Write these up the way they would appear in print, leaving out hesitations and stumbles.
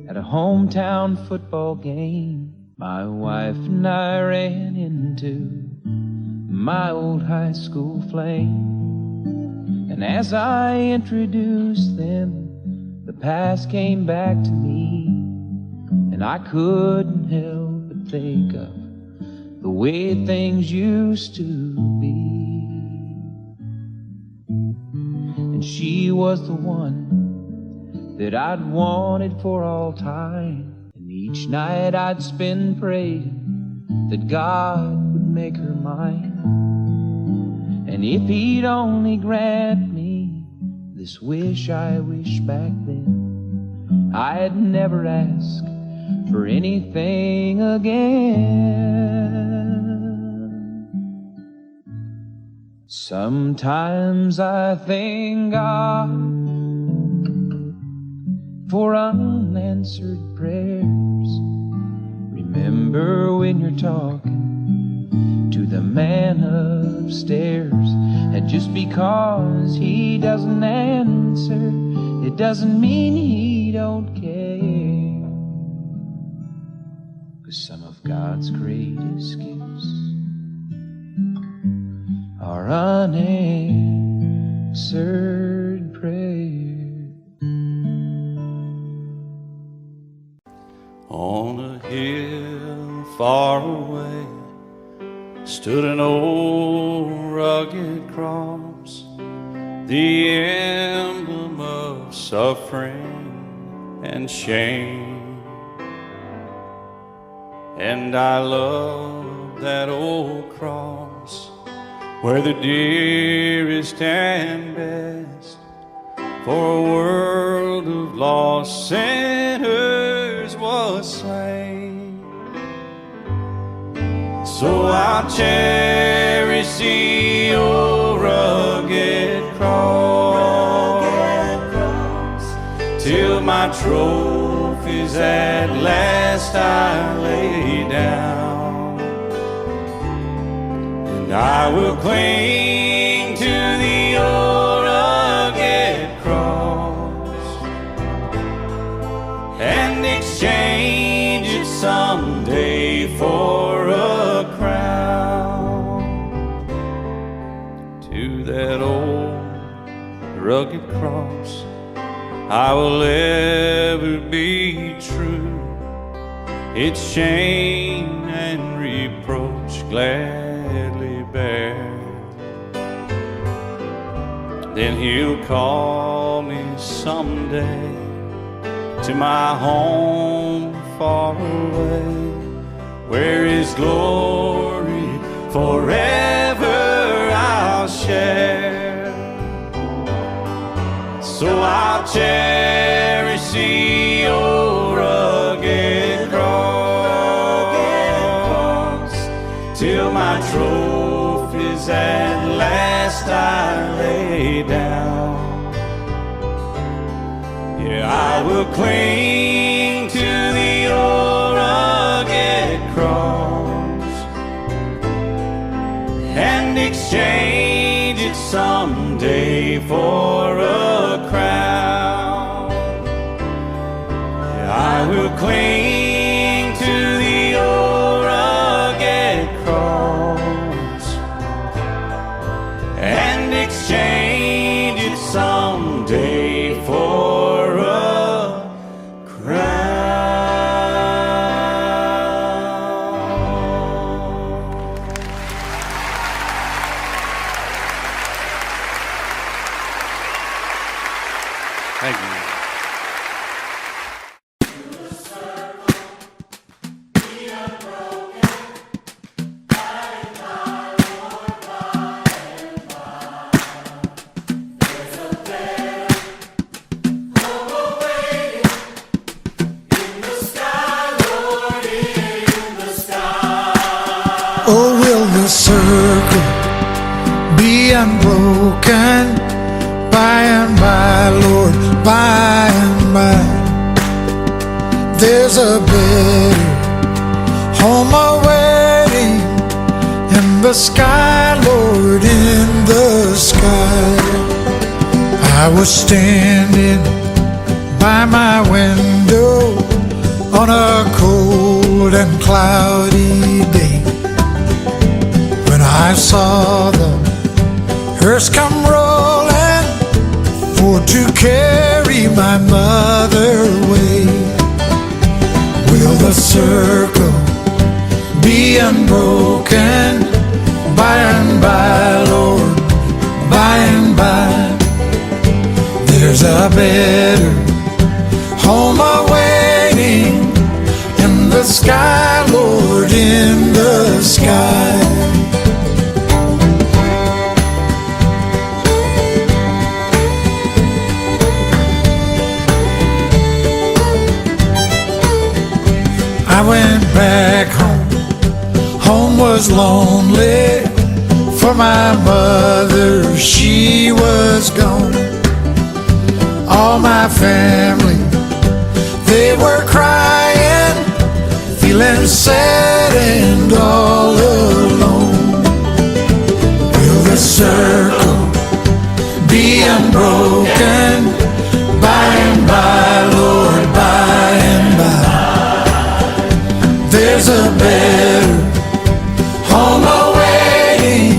At a hometown football game, my wife and I ran into my old high school flame. And as I introduced them, the past came back to me, and I couldn't help but think of the way things used to be. And she was the one that I'd wanted for all time. And each night I'd spend praying that God would make her mine. And if He'd only grant me this wish I wished back then, I'd never ask for anything again. Sometimes I thank God for unanswered prayers. Remember when you're talking to the man upstairs, and just because he doesn't answer, it doesn't mean he don't care. 'Cause some of God's greatest gifts are unanswered prayers. On a hill far away stood an old rugged cross, the emblem of suffering and shame. And I love that old cross, where the dearest and best for a world of lost sinners was slain. So I'll cherish the old rugged cross till my trophies at last I lay down. And I will cling to the old rugged cross and exchange it someday for a crown. To that old rugged cross I will ever be true, its shame and reproach gladly bear. Then He'll call me someday to my home far away, where His glory forever I'll share. So I'll cherish the old rugged cross till my trophies at last I lay down. Yeah, I will cling to the old rugged cross and exchange it someday for a crown. Yeah, I will cling to the old rugged cross and exchange it someday for a crown. Thank you. Oh, will the circle be unbroken by and by, Lord, by and by? There's a better home awaiting in the sky, Lord, in the sky. I was standing by my window on a cold and cloudy day, when I saw the hearse come rolling for to carry my mother away. Will the circle be unbroken by and by, Lord, by and by? There's a better home awaiting in the sky, Lord, in the sky. I went back home. Home was lonely, for my mother, she was gone. All my family, they were crying, feeling sad and all alone. Will the circle be unbroken by and by, Lord, by and by? There's a better home awaiting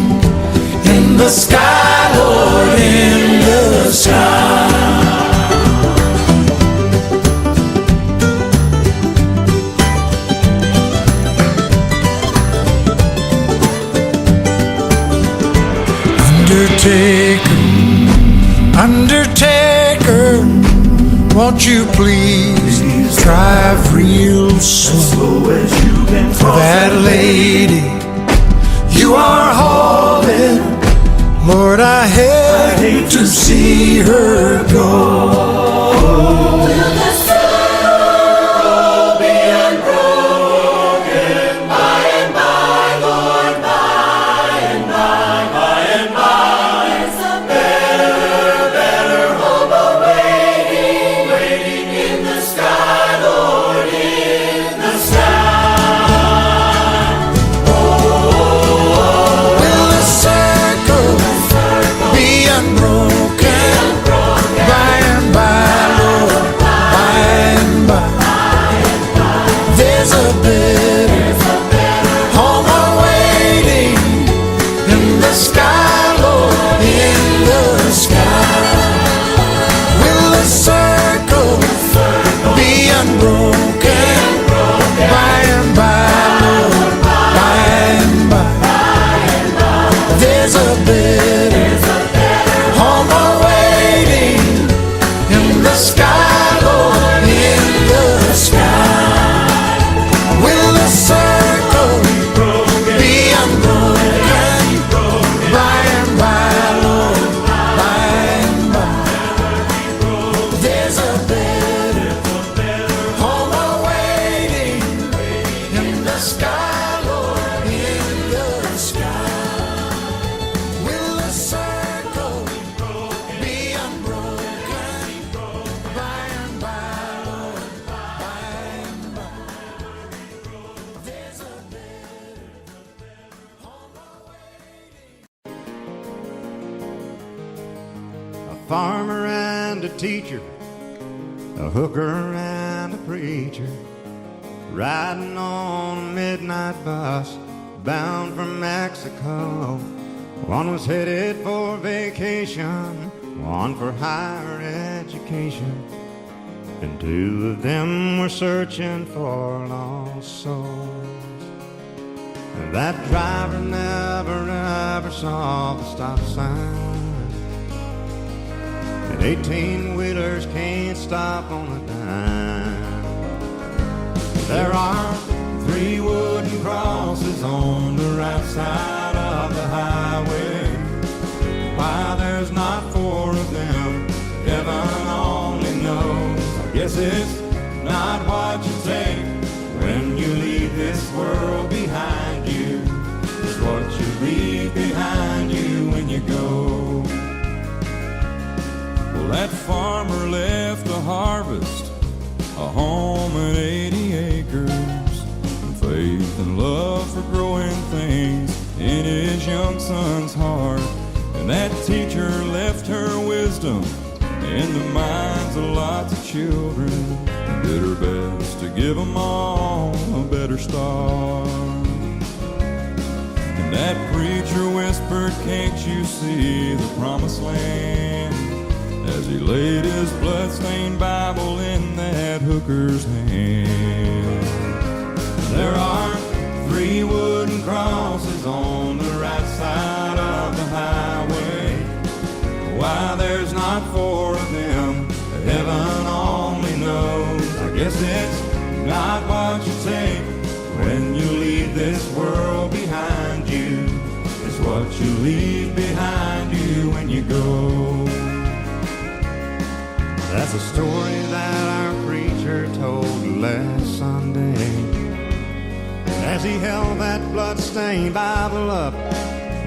in the sky, Lord, in the sky. Undertaker, undertaker, won't you please drive real slow as you can for that lady you are hauling. Lord, I hate to see her go. Will the circle be unbroken by and by, Lord, by and by, by and by? There's a better home awaiting, waiting in the sky, Lord, in the sky. Will the circle be unbroken by and by, Lord, by and by? There's a better home awaiting in the sky, Lord, in the sky. Will the circle be unbroken by and by, Lord, by and by? There's a better home awaiting in the sky, Lord, in the sky. Will the circle be unbroken by and by, Lord, by and by? There's a better home awaiting in the sky, Lord, in the sky. Will the circle be unbroken by and by, Lord, by and by? There's a better home awaiting. A farmer and a teacher, a hooker and a preacher, riding on a midnight bus bound for Mexico. One was headed for vacation, one for higher education, and two of them were searching for lost souls. And that driver never ever saw the stop sign, and 18-wheelers can't stop on a dime. There are 3 wooden crosses on the right side of the highway. Why there's not 4 of them, heaven only knows. I guess it's not what you take when you leave this world behind you. It's what you leave behind you when you go. Well, that farmer left the harvest, a home and 80 acres, and faith and love for growing things in his young son's heart. And that teacher left her wisdom in the minds has lots of children and did her best to give them all a better start. And that preacher whispered, "Can't you see the promised land?" as he laid his blood-stained Bible in that hooker's hand. There are 3 wooden crosses on the right side of the highway. Why there's not 4 of them, heaven only knows. I guess it's not what you take when you leave this world behind you. It's what you leave behind you when you go. That's a story that our preacher told last Sunday as he held that blood-stained Bible up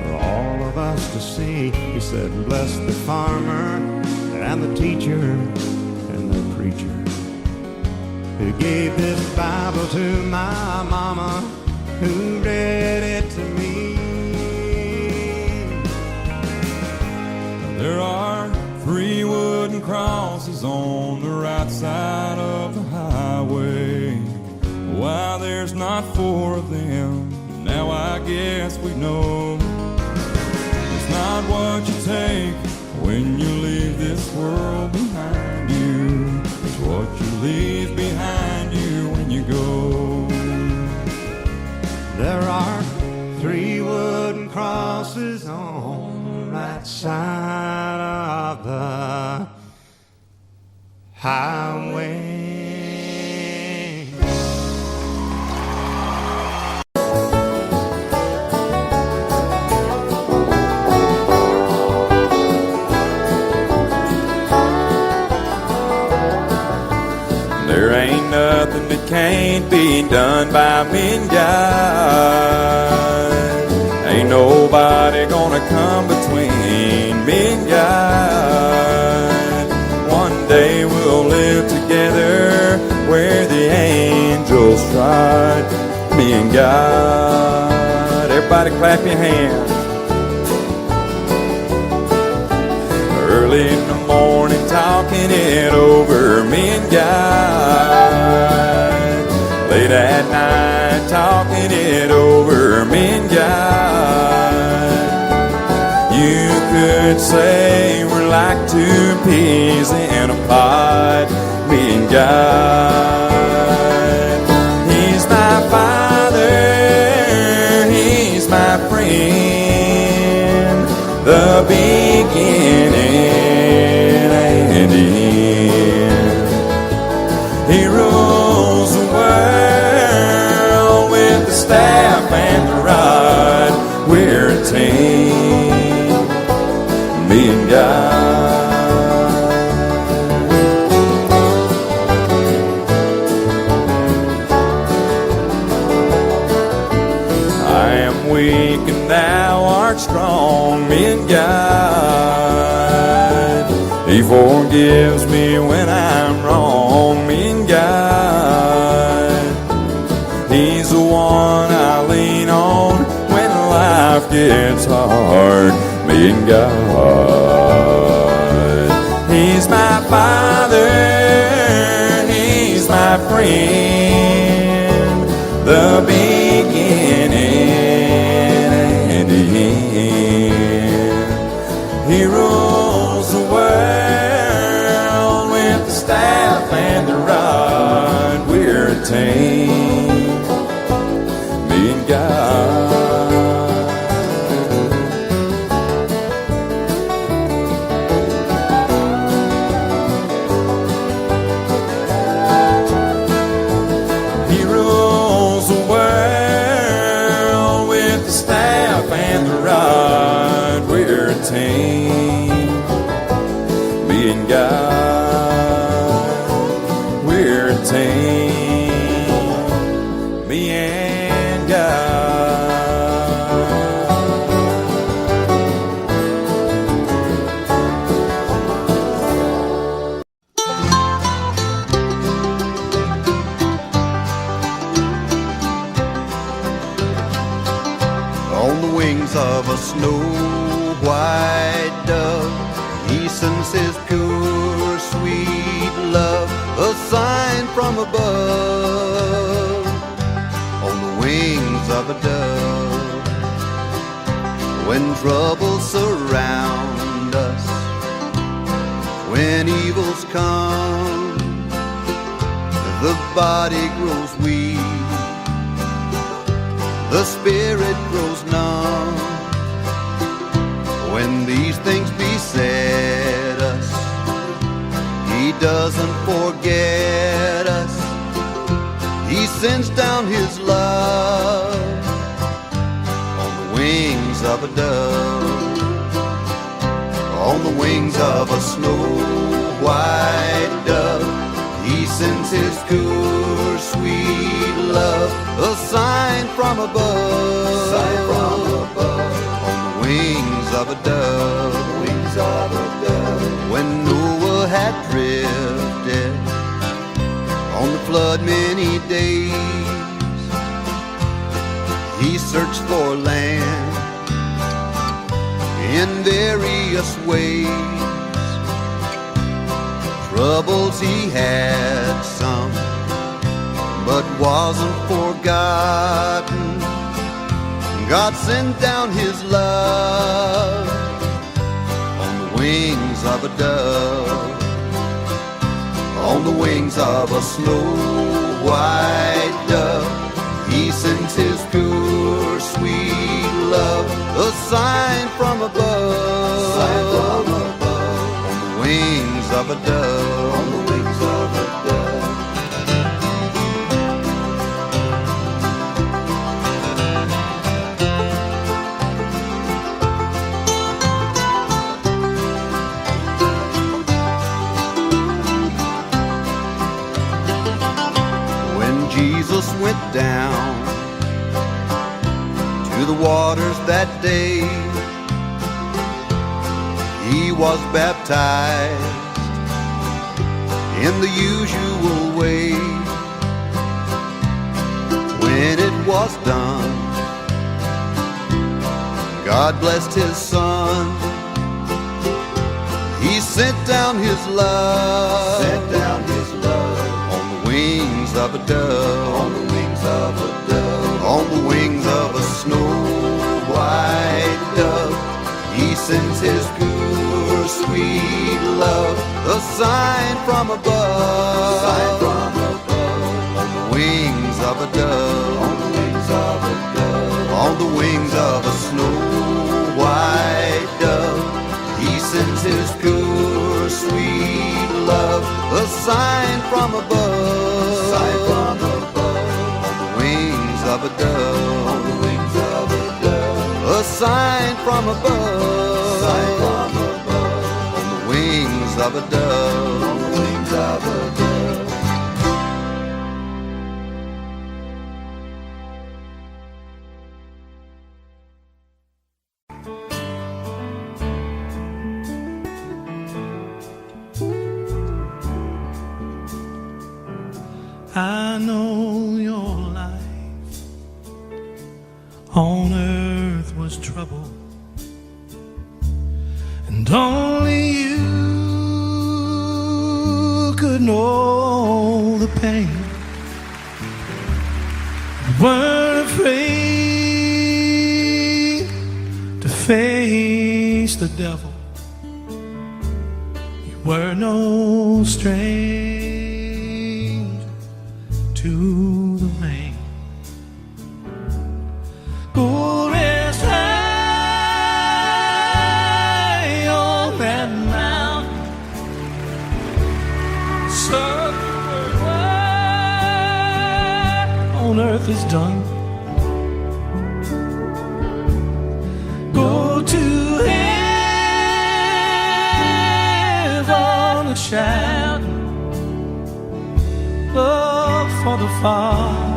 for all of us to see. He said, "Bless the farmer and the teacher and the preacher who gave this Bible to my mama, who read it to me." There are 3 wooden crosses on the right side of the highway. Why there's not 4 of them, now I guess we know. It's not what you take when you leave this world behind you. It's what you leave behind you when you go. There are 3 wooden crosses on the right side of the highway. There ain't nothing that can't be done by me and God. Ain't nobody gonna come between me and God. One day we'll live together where the angels trod. Me and God. Everybody clap your hands. Early in the morning talking it over, me and God. Late at night talking it over, me and God. You could say we're like 2 peas in a pod, me and God. He's my Father, He's my friend, the beginning and end. He rules the world with the staff and the rod. We're a team, me and God. I am weak and thou art strong, me and God. He forgives me when I'm wrong, me and God. He's the one I lean on when life gets hard, me and God. He's my Father, He's my friend, the beginning and the end. He rules the world with the staff and the rod. We're a team, me and God. He rules the world with the staff and the rod. We're a team, me and God. We're a team, me and God. On the wings of a snow-white dove, he sends his pure, sweet when troubles surround us, when evils come, the body grows weak, the spirit grows numb. When these things beset us, He doesn't forget us. He sends down His love on the wings of a dove, on the wings of a snow-white dove. He sends His pure, sweet love, a sign from above, on the wings of a dove, wings of a dove. When Noah had drifted on the flood many days, he searched for land in various ways. Troubles he had some, but wasn't forgotten. God sent down His love on the wings of a dove, on the wings of a snow-white dove. He sends His pure, sweet love, a sign from above, on the wings of a dove, on the wings of a dove. Jesus went down to the waters that day. He was baptized in the usual way. When it was done, God blessed His Son. He sent down His love, on the wings of a dove, on the wings of a dove, on the wings of a snow-white dove. He sends His pure, sweet love, a sign from above, on the wings of a dove, on the wings of a dove, on the wings of a snow-white dove. He sends His pure, sweet love, a sign from above, on the wings of a dove, on the wings of a dove, a sign from above, on the wings of a dove, on the wings of a dove. I know your life on earth was trouble, and only you could know the pain. You weren't afraid to face the devil. You were no stranger to the rain. Go rest high on that mountain, suffer on earth is done. Go to heaven and shout love for the Father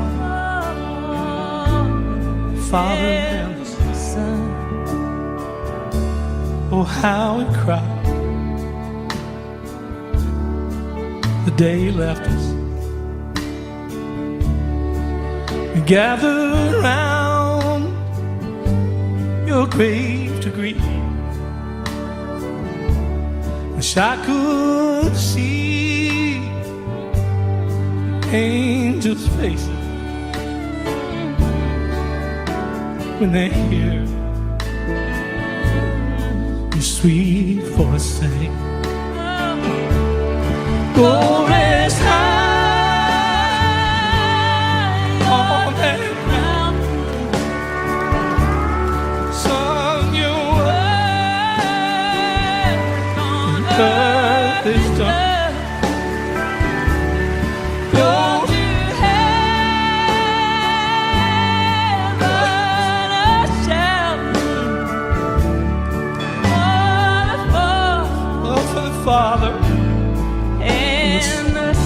and the Son. Oh, how it cried the day He left us. We gathered round your grave to grieve. Wish I could see angels' faces when they hear His sweet voice sang. Go rest high on that mountain. Son, your work on earth is done. Go to heaven a shouting for the Father and the Son.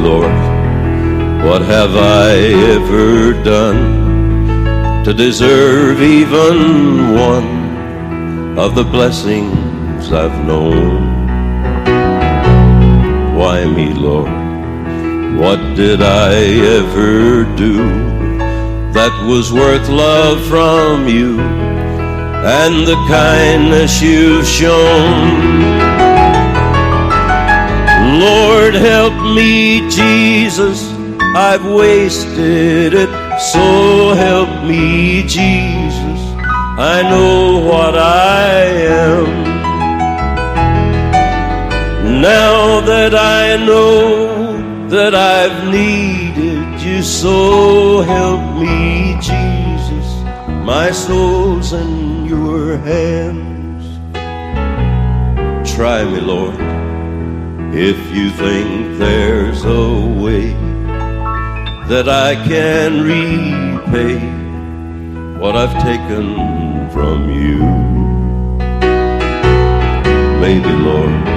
Lord, what have I ever done to deserve even one of the blessings I've known? Why me, Lord? What did I ever do that was worth love from you and the kindness you've shown? Lord, help me, Jesus, I've wasted it, so help me, Jesus, I know what I am. Now that I know that I've needed you, so help me, Jesus, my soul's in your hands. Try me, Lord, if you think there's a way that I can repay what I've taken from you. Maybe, Lord,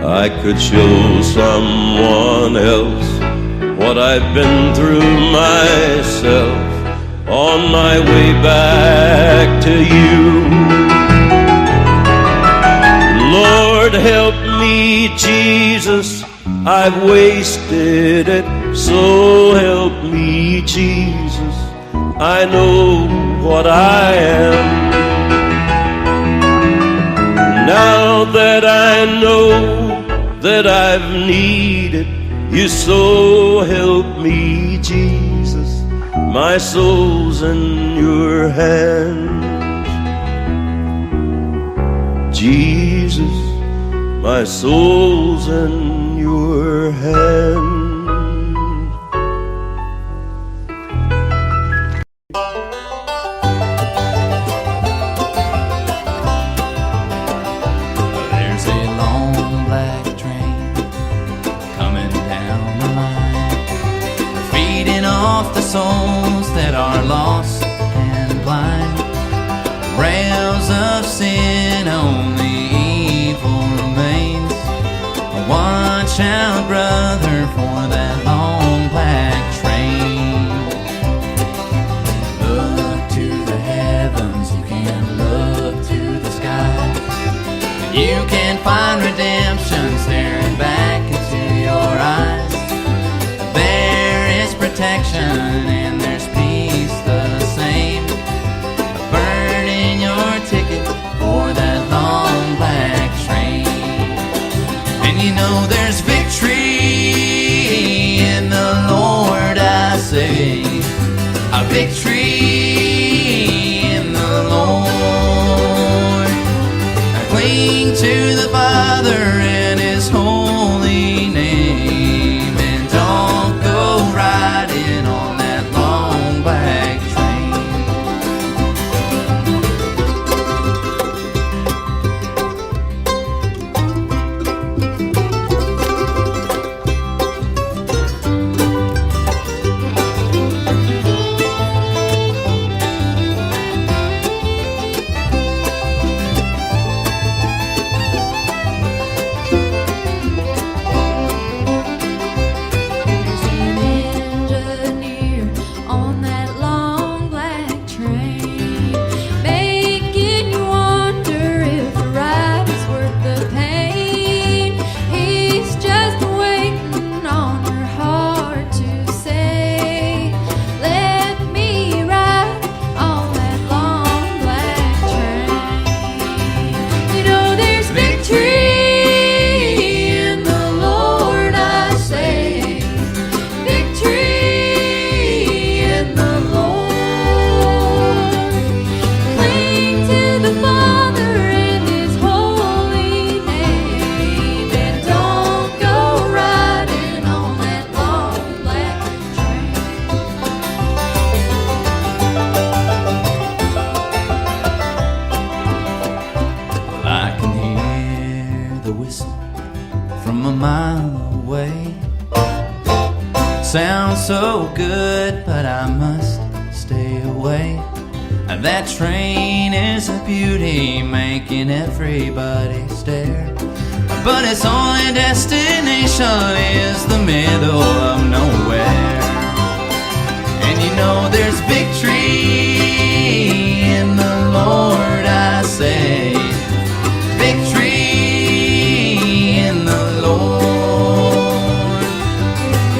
I could show someone else what I've been through myself on my way back to you. Lord, help me, Jesus, I've wasted it, so help me, Jesus, I know what I am. Now that I know that I've needed you, so help me, Jesus, my soul's in your hands. Jesus, my soul's in your hands. There's a long black train coming down the line, feeding off the souls that are lost and blind. Rails of sin, only evil remains. Watch out, brother, for that long black train. Look to the heavens, you can look to the sky. You can find redemption staring back into your eyes. There is protection and there's peace the same. Burn in your ticket for that long black train. And you know there's victory in the Lord, I say. A victory in the Lord. I cling to the Father and His holy name, and don't go riding on that long black train. There's an engineer on that long black train, making you wonder if the ride is worth the pain. He's just waiting on your heart to say, let me ride on that long black train. You know there's victory in the Lord, I say. Victory in the Lord. Cling to the Father and His holy name, and don't go riding on that long black train. Well, I can hear the whistle from a mile away. Sounds so good, but I must stay away. That train is a beauty, making everybody stare. but its only destination is the middle of nowhere. And you know there's victory in the Lord, I say. Victory in the Lord.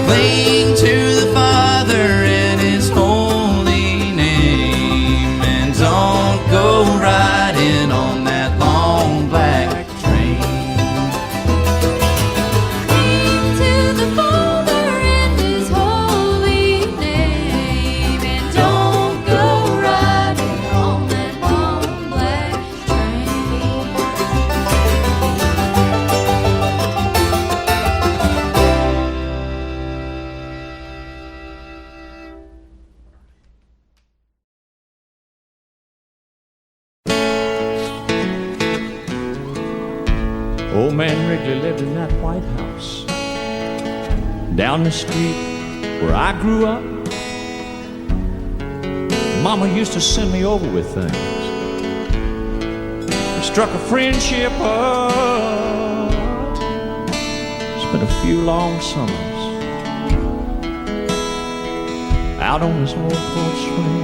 Cling to the Father in His holy name, and don't go riding on that long black train. Cling to the Father in His holy name, and don't go riding on that long black train. Old man Wrigley lived in that White House down the street where I grew up. Mama used to send me over with things. We struck a friendship up. Spent a few long summers out on his old porch swing.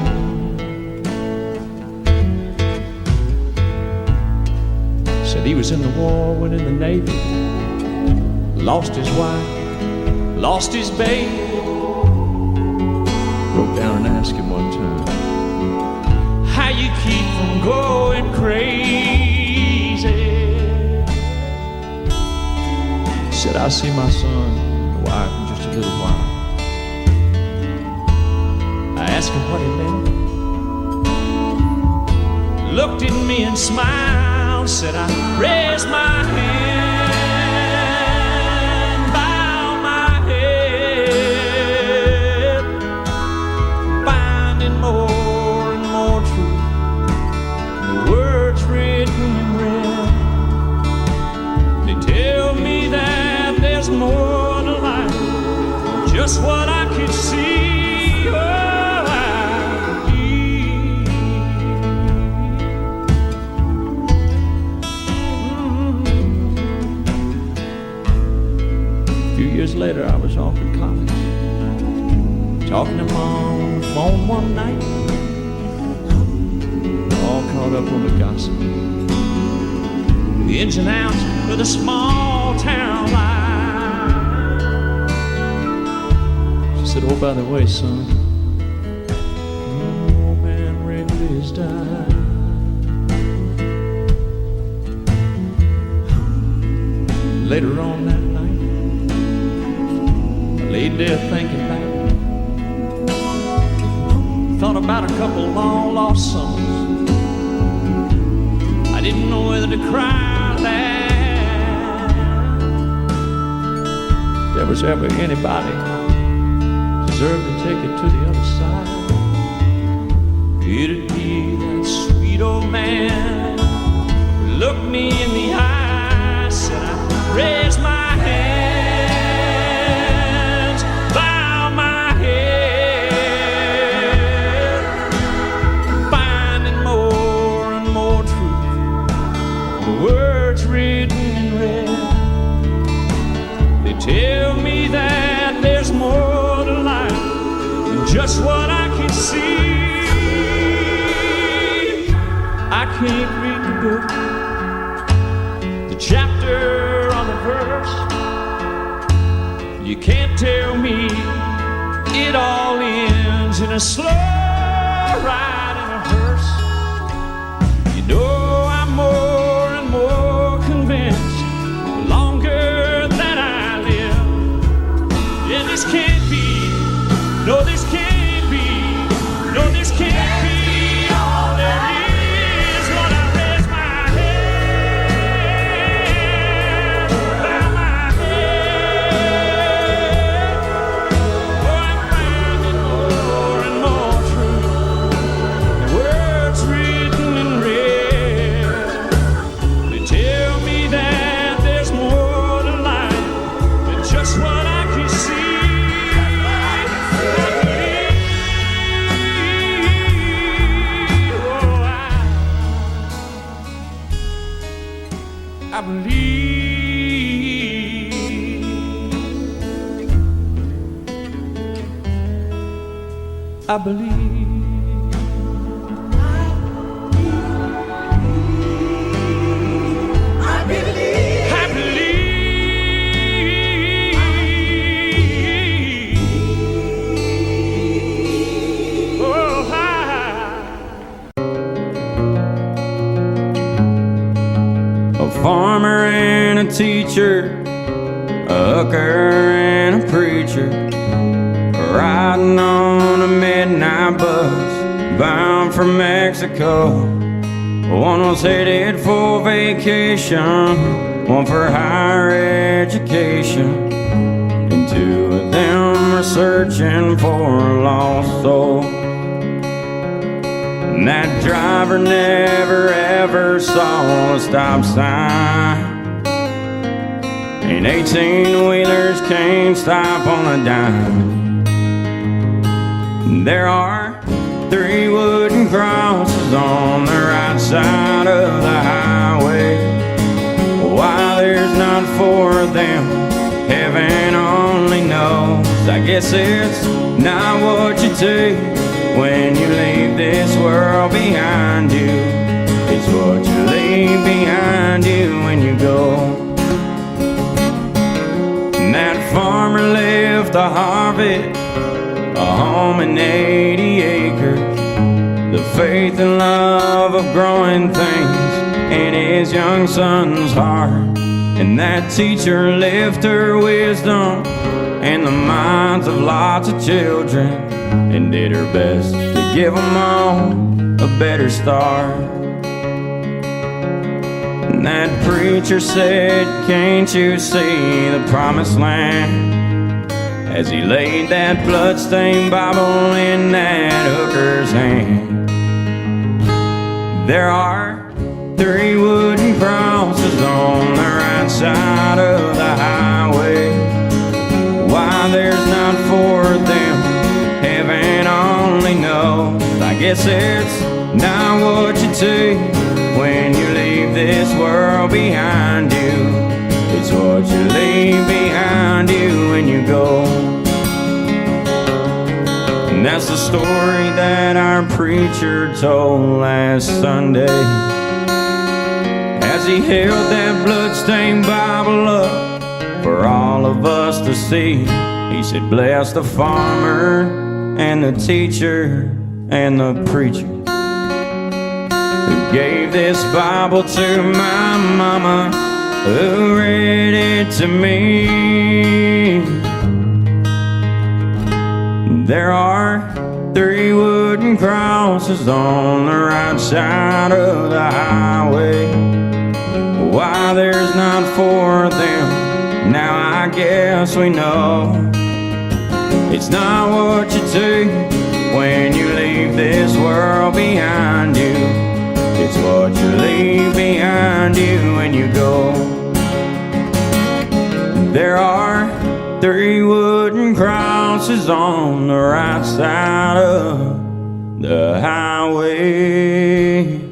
Said he was in the war, went in the Navy, lost his wife, lost his baby. Broke down and asked him one time, how you keep from going crazy? Said, I'll see my son and wife in just a little while. I asked him what he meant. Looked at me and smiled, said, I raise my hand, bow my head, finding more and more truth in the words written in red. They tell me that there's more to life than just what I could see. Oh, I believe. A few years later, I was off at college, talking to Mom on the phone one night, all caught up on the gossip, the ins and outs of the small town life. She said, oh, by the way, son, old man Wrigley has died. Later on that night, I laid there thinking back. Thought about a couple long lost summers. I didn't know whether to cry or laugh. If there was ever anybody deserved to take it to the other side, it'd be that sweet old man who looked me in the eye, said, I raise my hands, bow my head, finding more and more truth, the words written in red. They tell me that there's more to life than just what I can see. I can't read the book, the chapter on the verse. You can't tell me it all ends in a slow ride in a hearse. You know I'm more and more convinced the longer that I live. Yeah, this can't be, no, this can't be, no, this can't be all there is. When I raise my head, bow my head, oh, I'm finding more and more I believe. A farmer and a teacher, a hooker and a preacher, riding on a midnight bus bound for Mexico. One was headed for vacation, one for higher education, and two of them were searching for a lost soul. And that driver never ever saw a stop sign, and 18-wheelers can't stop on a dime. There are 3 wooden crosses on the right side of the highway. Why there's not 4 of them, heaven only knows. I guess it's not what you take when you leave this world behind you. It's what you leave behind you when you go. And that farmer left a harvest, a home and 80 acres, the faith and love of growing things in his young son's heart. And that teacher left her wisdom in the minds of lots of children, and did her best to give them all a better start. And that preacher said, can't you see the promised land, as he laid that bloodstained Bible in that hooker's hand. There are 3 wooden crosses on the right side of the highway. Why there's not 4 of them, heaven only knows. I guess it's not what you take when you leave this world behind you. It's what you leave behind you when you go. And that's the story that our preacher told last Sunday, as he held that bloodstained Bible up for all of us to see. He said, bless the farmer and the teacher and the preacher who gave this Bible to my mama, who read it to me. There are 3 wooden crosses on the right side of the highway. Why there's not 4 of them, now I guess we know. It's not what you take when you leave this world behind you. It's what you leave behind you when you go. There are 3 wooden crosses on the right side of the highway.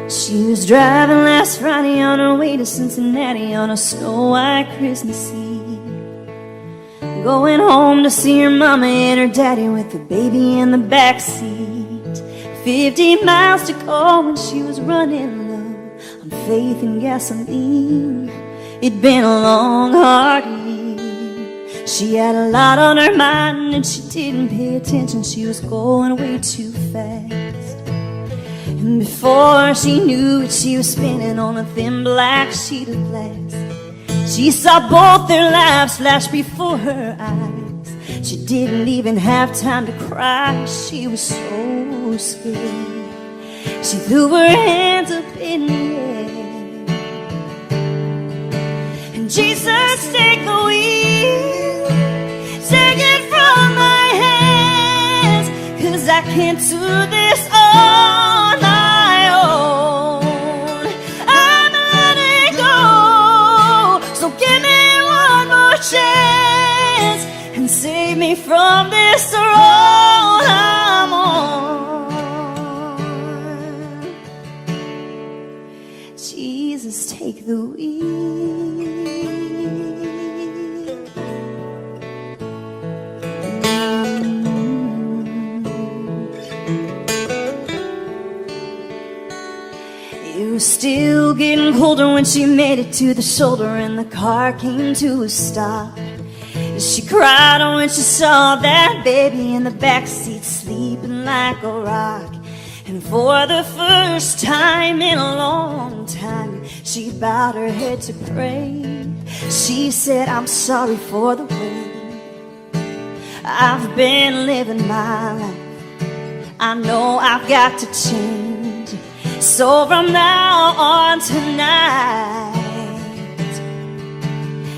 She was driving last Friday on her way to Cincinnati on a snow-white Christmas Eve, going home to see her mama and her daddy with the baby in the backseat. 50 miles to go when she was running low on faith and gasoline. It'd been a long, hard year. She had a lot on her mind and she didn't pay attention. She was going way too fast. And before she knew it, she was spinning on a thin black sheet of glass. She saw both their lives flash before her eyes. She didn't even have time to cry. She was so scared. She threw her hands up in the air. And Jesus, take the wheel, take it from my hands, 'cause I can't do this on my own. I'm letting go, so give me one more chance and save me from this road I'm on. Jesus, take the wheel. It was still getting colder when she made it to the shoulder and the car came to a stop. She cried when she saw that baby in the backseat sleeping like a rock. And for the first time in a long time, she bowed her head to pray. She said, I'm sorry for the way I've been living my life. I know I've got to change. So from now on tonight,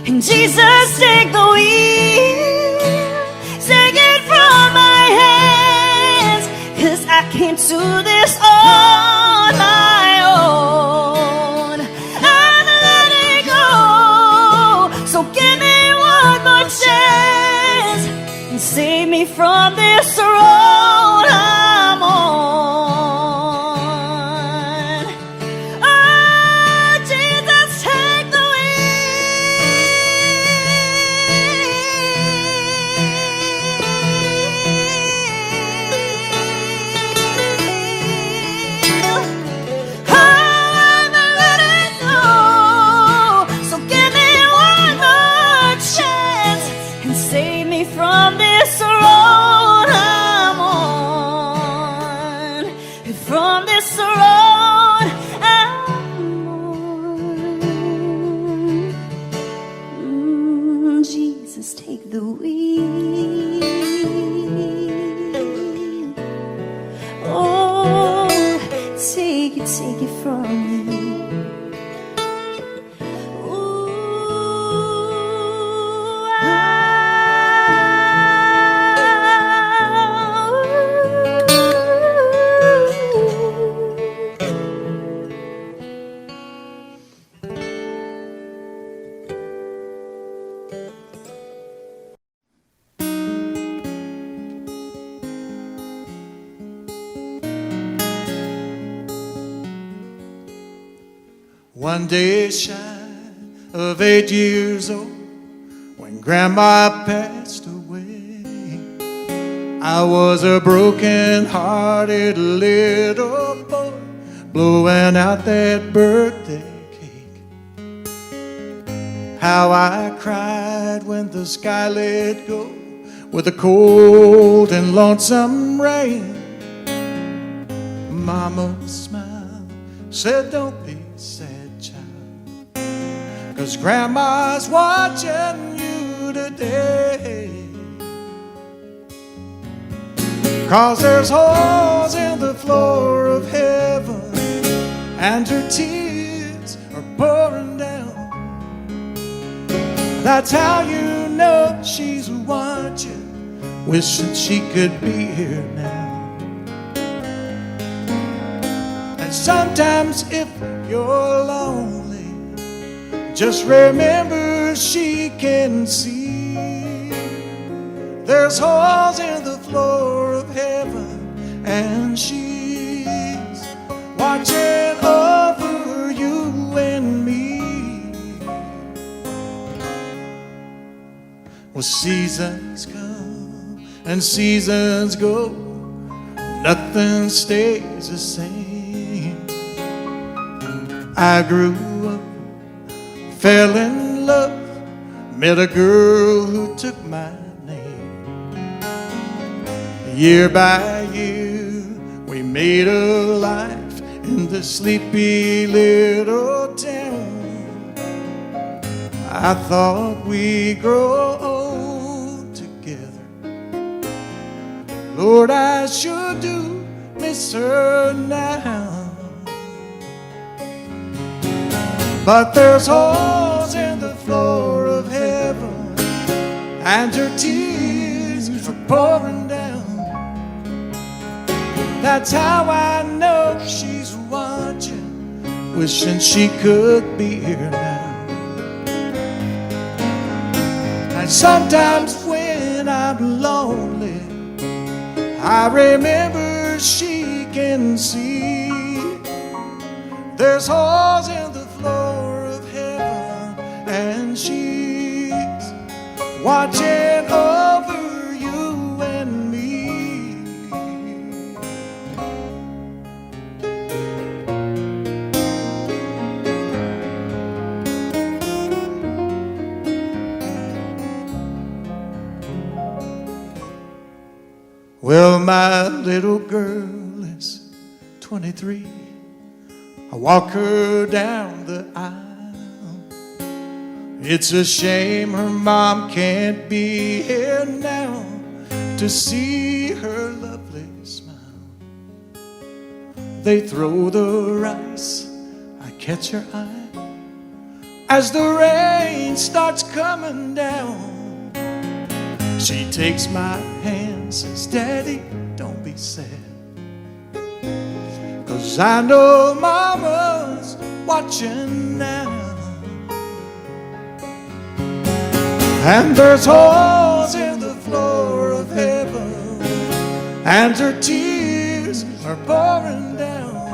and Jesus, take the wheel, take it from my hands, 'cause I can't do this on my own. I'm letting go, so give me one more chance and save me from this road I'm on. From this road I'm on, from this road I'm on. Jesus, take the wheel. Oh, take it from me. One day shy of 8 years old, when Grandma passed away, I was a broken-hearted little boy, blowing out that birthday cake. How I cried when the sky let go with the cold and lonesome rain. Mama smiled, said, don't be sad, child, 'cause Grandma's watching you today. 'Cause there's holes in the floor of heaven, and her tears are pouring down. That's how you know she's watching, wishing she could be here now. And sometimes if you're lonely, just remember she can see. There's holes in the floor of heaven, and she's watching over you and me. Well, seasons come and seasons go, nothing stays the same. I grew up, fell in love, met a girl who took my name. Year by year, we made a life in the sleepy little town. I thought we'd grow old together. Lord, I sure do miss her now. But there's holes in the floor of heaven, and her tears are pouring down. That's how I know she's watching, wishing she could be here now. And sometimes when I'm lonely, I remember she can see. There's holes in the floor of heaven, and she's watching over you and me. Well, my little girl is 23. I walk her down the aisle. It's a shame her mom can't be here now to see her lovely smile. They throw the rice, I catch her eye as the rain starts coming down. She takes my hand, says, Daddy, don't be sad, 'cause I know Mama's watching now. And there's holes in the floor of heaven, and her tears are pouring down.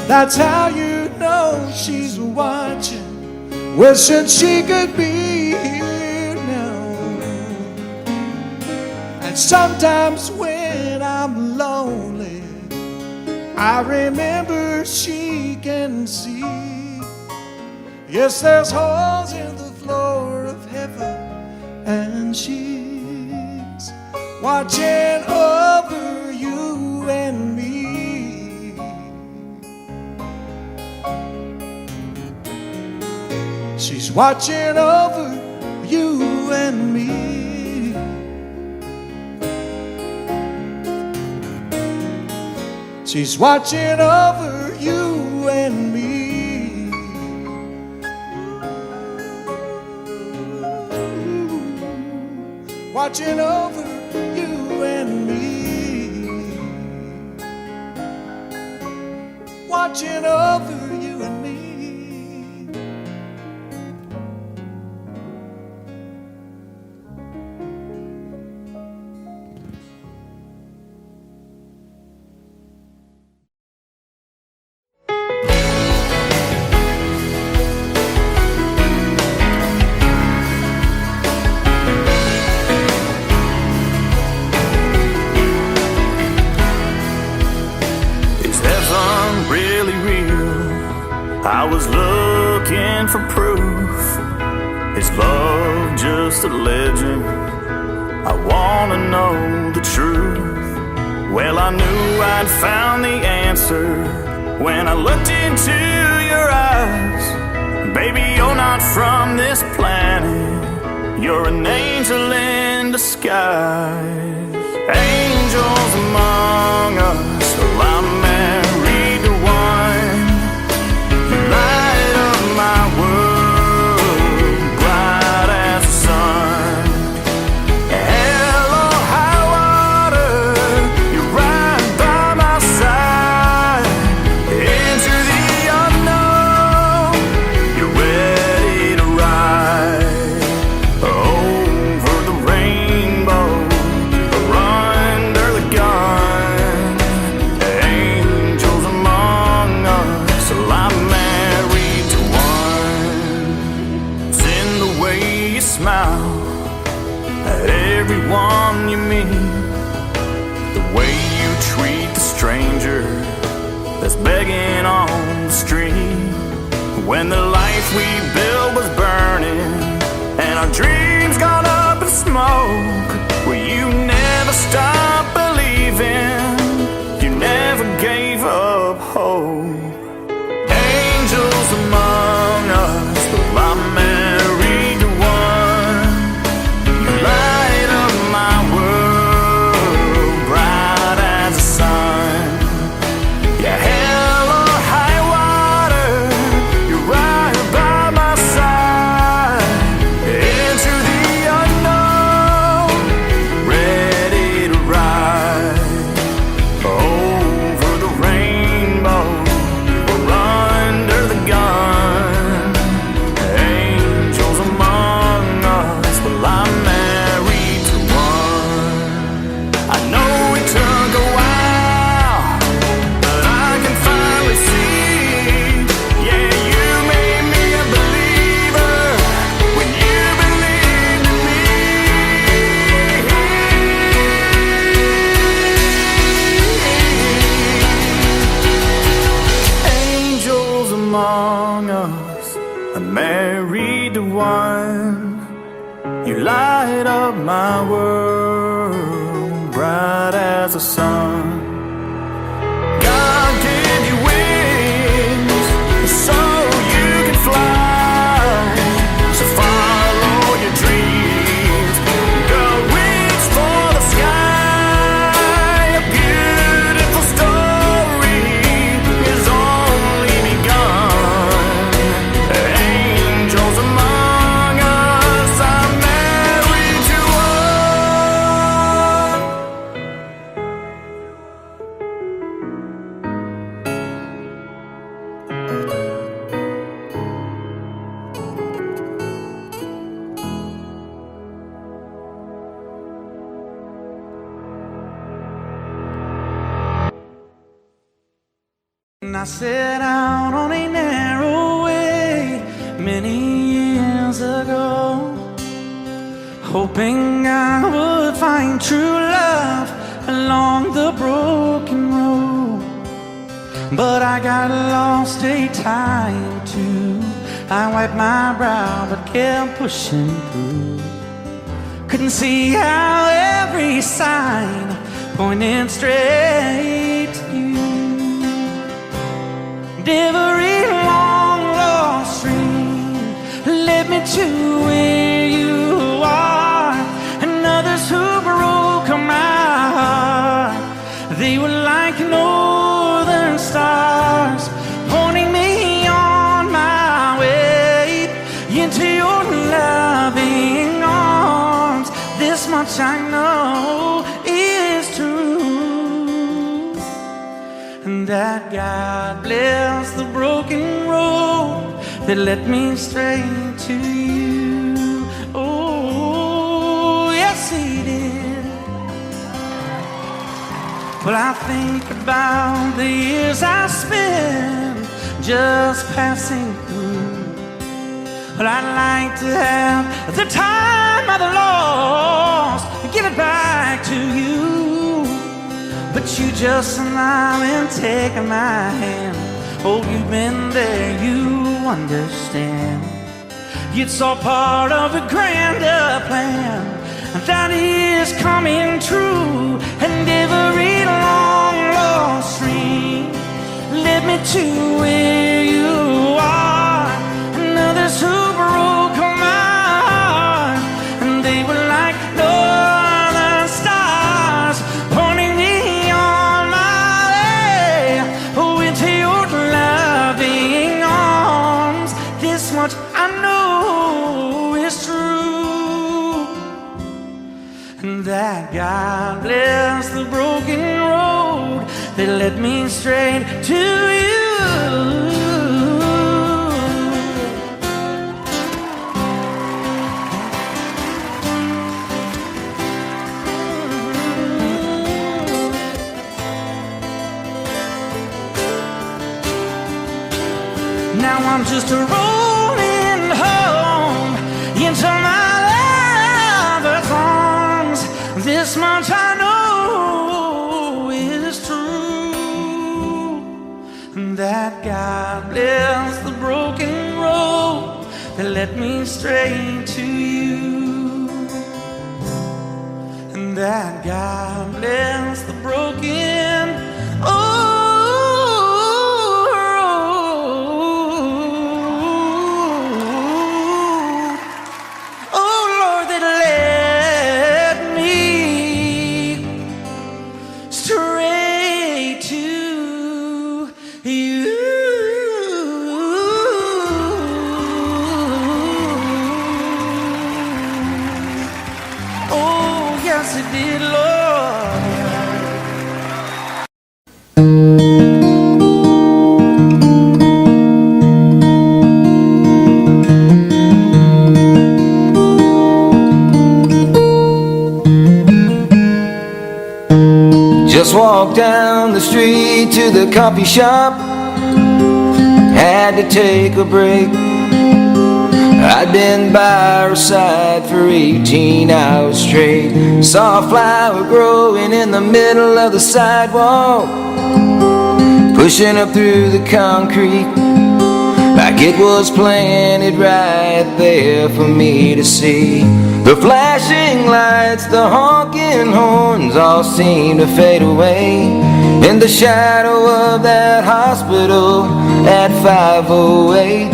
That's how you know she's watching, wishing she could be here now. And sometimes when I'm lonely, I remember she can see. Yes, there's holes in the floor of heaven, and she's watching over you and me. She's watching over you and me. She's watching over you and me. Watching over you and me. Watching over you and me. I was looking for proof. Is love just a legend? I wanna know the truth. Well, I knew I'd found the answer when I looked into your eyes. Baby, you're not from this planet. You're an angel in disguise. Angels among us, well, I'm married to one. Light of my world, bright as the sun. Hell or high water, you're right by my side. Into the unknown, you're ready to ride. Over the rainbow, or under the gun. Angels among us, I'm smile at everyone you meet, the way you treat the stranger that's begging on the street. When the life we built was burning and our dreams gone up in smoke, well, you never stopped believing, you never gave up hope. Angels among us, well, I'm married to one. You light up my world, bright as the sun. Yeah, hell or high water, you're right by my side. Into the unknown, ready to ride. Over the rainbow, I'm married to one. You light up my world, bright as the sun. God gave you wings so you can fly. So follow your dreams, go reach for the sky. A beautiful story is only begun. Angels among us, I'm married to And I set out on a narrow way many years ago, hoping I would find true love along the broken road. But I got lost a time too. I wiped my brow but kept pushing through. Couldn't see how every sign pointed straight to you. Every long lost stream led me to where you are, and others who broke my heart, they were like northern stars, pointing me on my way into your loving arms. This much I know is true, and that God bless the broken road that led me straight to you. Oh, yes, He did. Well, I think about the years I spent just passing through. Well, I'd like to have the time I've lost, give it back to you. But you just smile and take my hand. Oh, you've been there, you understand. It's all part of a grander plan that is coming true. And every long lost stream led me to where you are, and others who broke my heart, and they were like northern stars, pointing me on my way into your loving arms. This much I know is true, and that God bless the broken road that led me straight to you. Now I'm just rolling home into my lover's arms. This much I know is true, and that God bless the broken road that led me straight to you, and that God bless the broken Just walked down the street to the coffee shop. Had to take a break. I'd been by her side for 18 hours straight. Saw a flower growing in the middle of the sidewalk, pushing up through the concrete. I like it was planted right there for me to see. The flashing lights, the honking horns all seemed to fade away in the shadow of that hospital at 508.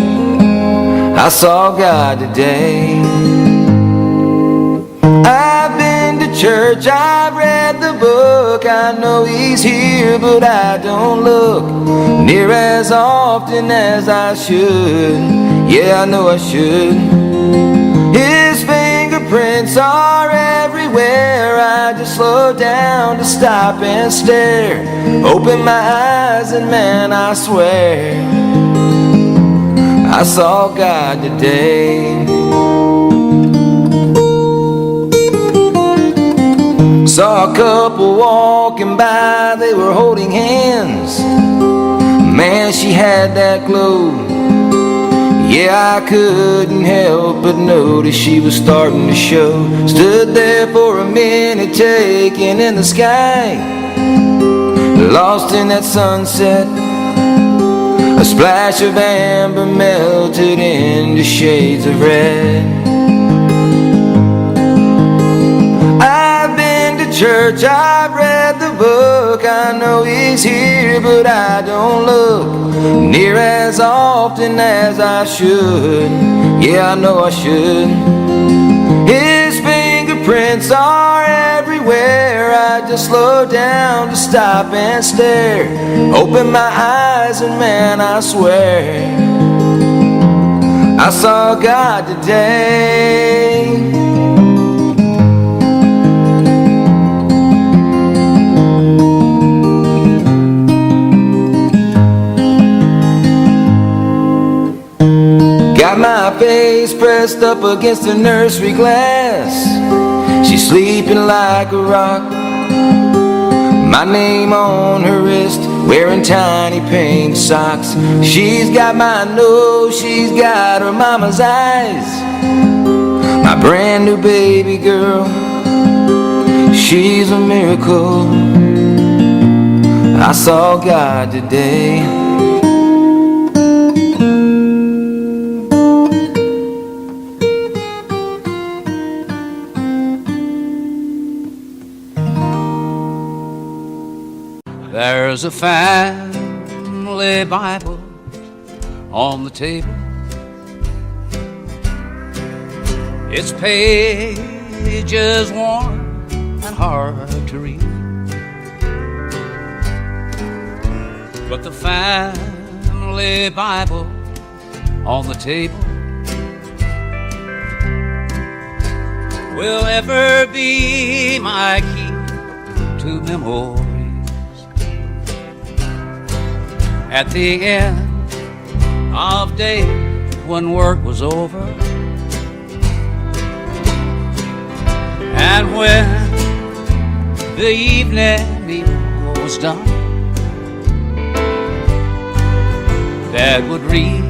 I saw God today. I've been to church, I've read the book, I know He's here, but I don't look near as often as I should. Yeah, I know I should. His fingerprints are everywhere. I just slow down to stop and stare. Open my eyes and man, I swear I saw God today. Saw a couple walking by, they were holding hands. Man, she had that glow. Yeah, I couldn't help but notice she was starting to show. Stood there for a minute, taking in the sky, lost in that sunset. A splash of amber melted into shades of red. I've been to church, I've read the book, I know He's here, but I don't look near as often as I should. Yeah, I know I should. His fingerprints are everywhere. I just slow down to stop and stare. Open my eyes and man, I swear I saw God today. Got my face pressed up against the nursery glass. She's sleeping like a rock. My name on her wrist, wearing tiny pink socks. She's got my nose, she's got her mama's eyes. My brand new baby girl, she's a miracle. I saw God today. There's a family Bible on the table. Its pages worn and hard to read, but the family Bible on the table will ever be my key to memory. At the end of day, when work was over, and when the evening meal was done, Dad would read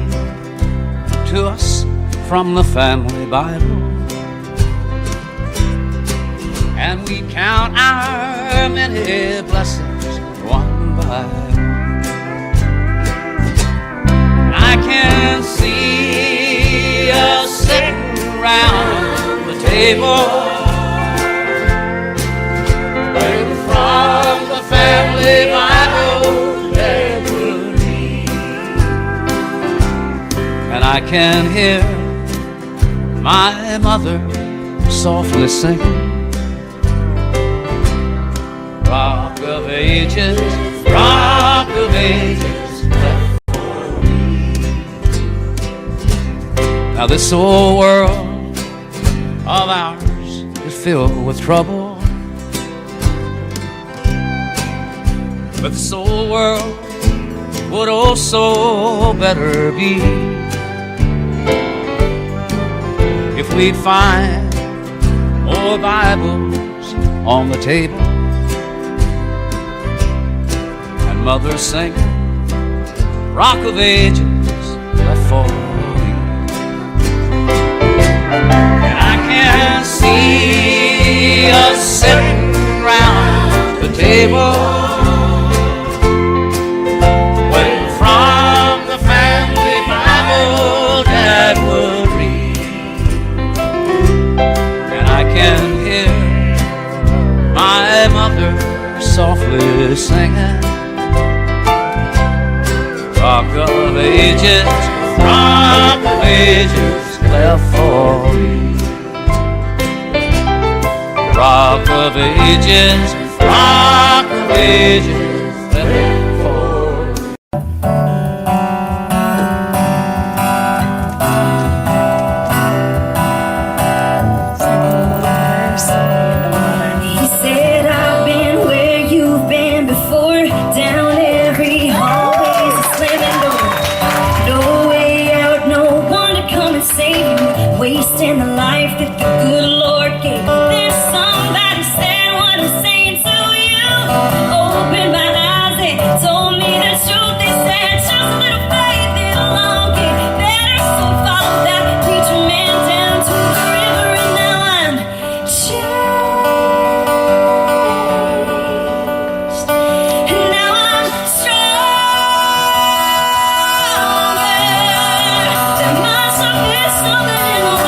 to us from the family Bible, and we'd count our many blessings one by one. I can see us sitting around the table, reading from the family Bible Dad would read, and I can hear my mother softly singing, Rock of Ages, Rock of Ages. Now this old world of ours is filled with trouble, but this old world would also better be if we'd find more Bibles on the table and mothers singing Rock of Ages left for me. And I can see us sitting round the table, waiting from the family Bible ages, rock of ages left for you. Rock of ages, rock of ages left for you. He said, I've been where you've been before, down every hallway's a slamming door. No way out, no one to come and save you, wasting the life that the good Lord gave. There's somebody said what I'm saying to you. Open my eyes, they told me the truth. They said, just a little faith, it'll all get better. So follow that preacher man down to the river, and now I'm changed. And now I'm stronger. There must have been something in the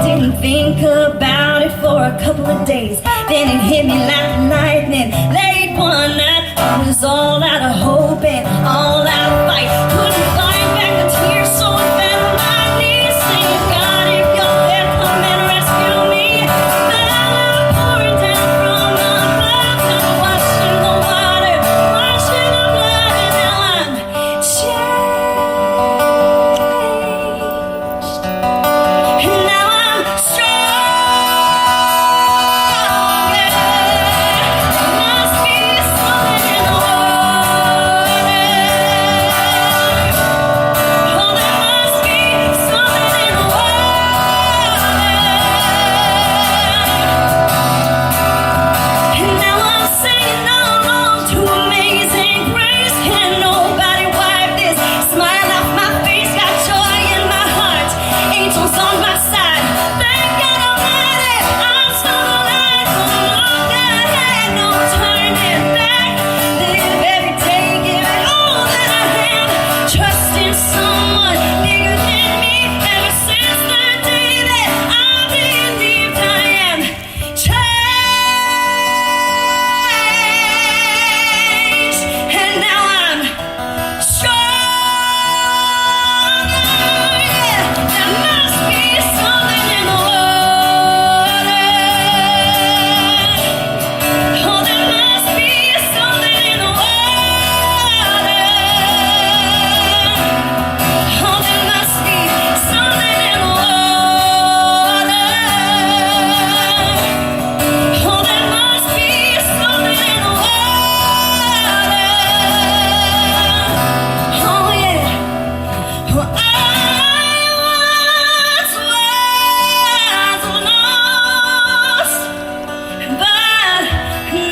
didn't think about it for a couple of days. Then it hit me like lightning. Late one night, I was all out of hope and all out of fight. Couldn't find back the tears, so I fell on my knees, saying, God, if you're there, come and rescue me. Then I poured down from the clouds, and I washed in the water, washed in the blood, and now I'm changed. And now I'm stronger. There must be something in the water. Oh, there must be something in the water. And now I'm singing along to Amazing Grace. Can nobody wipe this smile off my face? Got joy in my heart, angels on my side. Thank God Almighty, I'm still alive. No longer had no turning back. Live every day, give it all that I have. Trust in someone bigger than me. Ever since the day that I believed I am changed. And now I'm stronger. Yeah, there must be something in the water. Oh, there must be something in the water. Oh, there must be something in the water. Oh, there must be something in the water. Oh, yeah. Well, I once was lost, but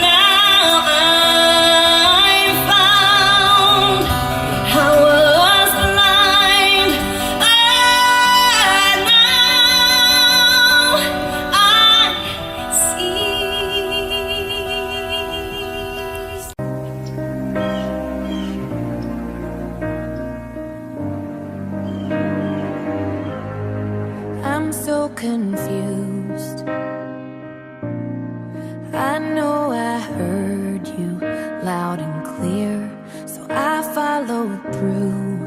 now I'm found. I was blind, now I see. I'm so confused. I know I heard you loud and clear, so I followed through.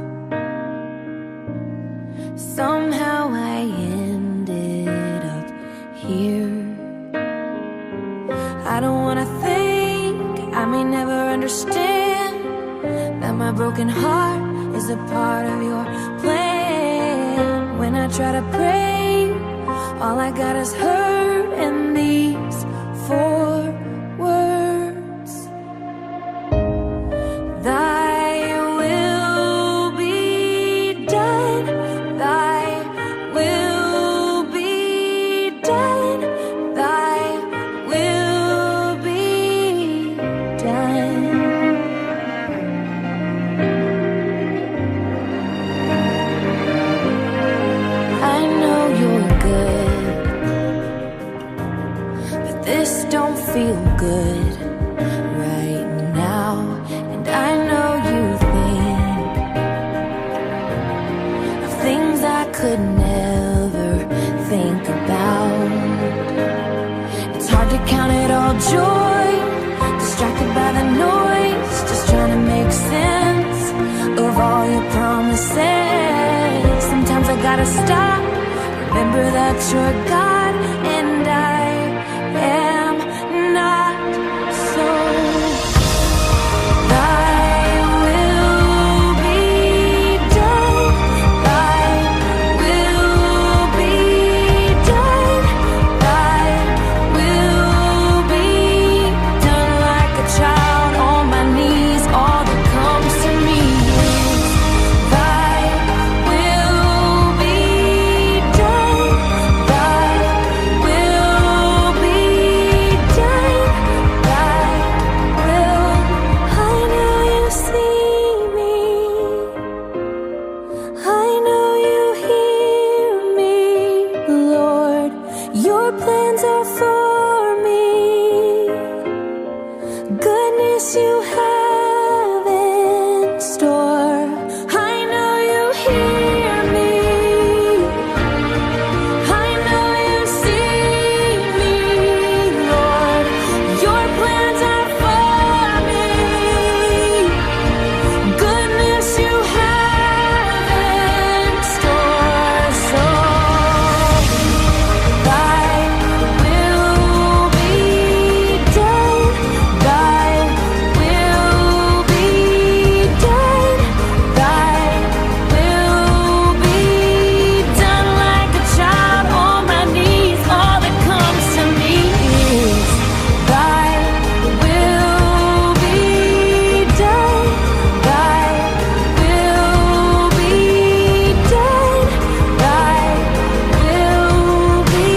Somehow I ended up here. I don't wanna think, I may never understand that my broken heart is a part of your plan. When I try to pray, all I got is hurt and these 4 words. Thy will be done, thy will be done, thy will be done. I know you're good. could never think about. It's hard to count it all joy, distracted by the noise, just trying to make sense of all your promises. Sometimes I gotta stop, remember that you're God and I am not. So thy will be done, thy will be done, thy will be done. Like a child on my knees, all that comes to me is thy will be done, thy will be done, thy will. I know you see me, I know you hear me, Lord. Your plans are for me, goodness you have in store. I know you hear me, I know you see me, Lord. Your plans are for me, goodness you have in store. So thy will be done, thy will be done, thy will be done. Like a child on my knees, all that comes to me is thy will be done, thy will be done, thy will be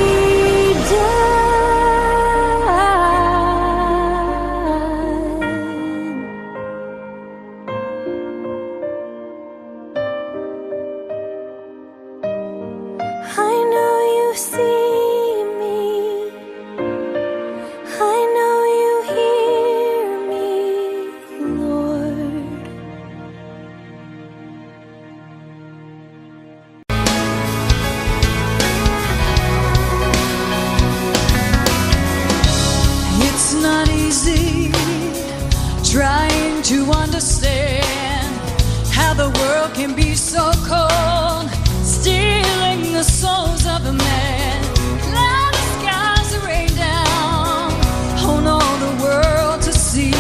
done. I know you see me, I know you hear me, Lord. It's not easy trying to understand how the world can be so cold, stealing the souls of a man. Cloudy skies that rain down on all the world to see.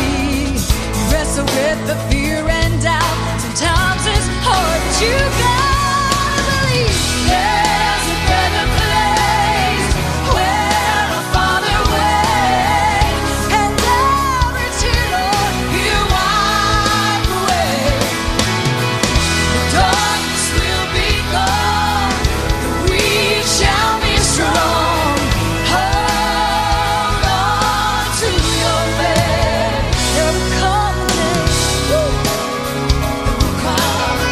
Wrestle with the fear and doubt. Sometimes it's hard, but you gotta believe there's a better place where our Father waits, and every tear, Lord, you wipe away. The darkness will be gone, we shall be strong. Hold on to your faith. There will come a day, there will come a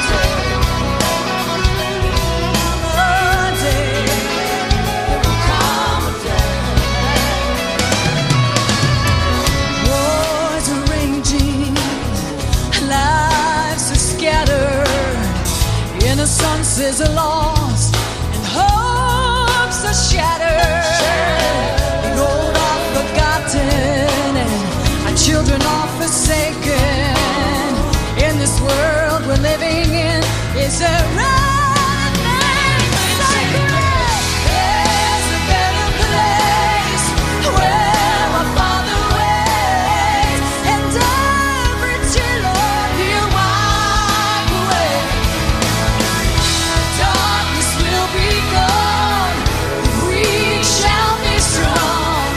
day, there will come a day. Wars are raging, lives are scattered, innocences are lost, and hopes are shattered. The old are forgotten, and our children are forsaken. In this world we're living in, is there anything sacred? There's a better place where my Father waits, and every tear, Lord, you wipe away. Darkness will be gone, we shall be strong.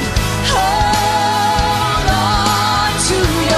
Hold on to your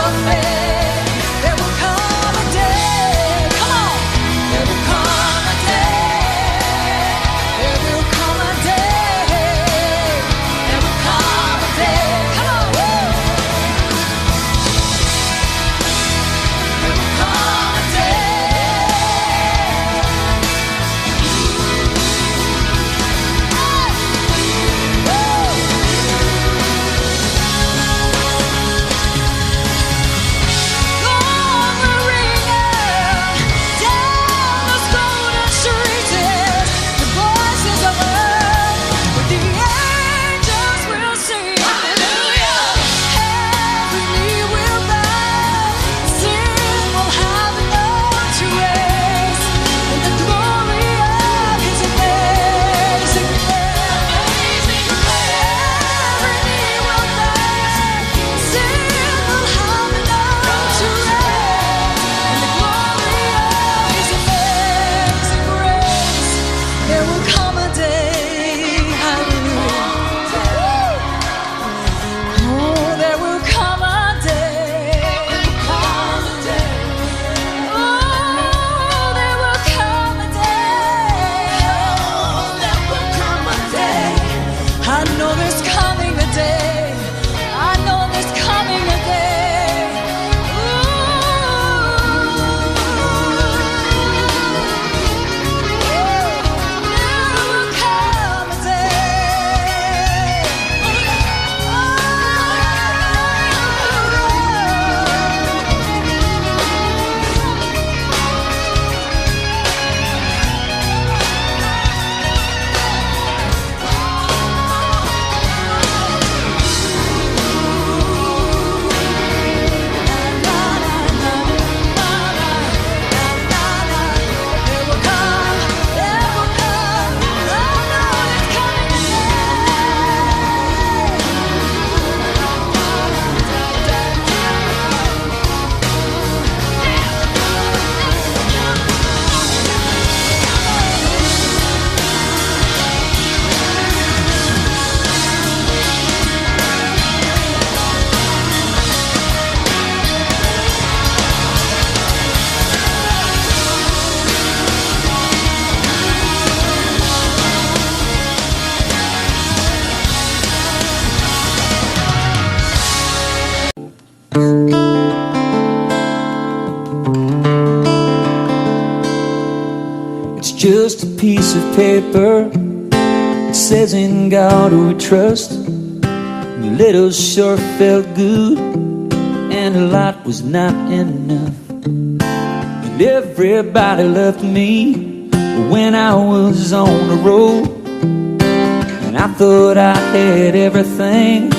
It's just a piece of paper. It says in God we trust. A little sure felt good, and a lot was not enough. And everybody loved me when I was on the road, and I thought I had everything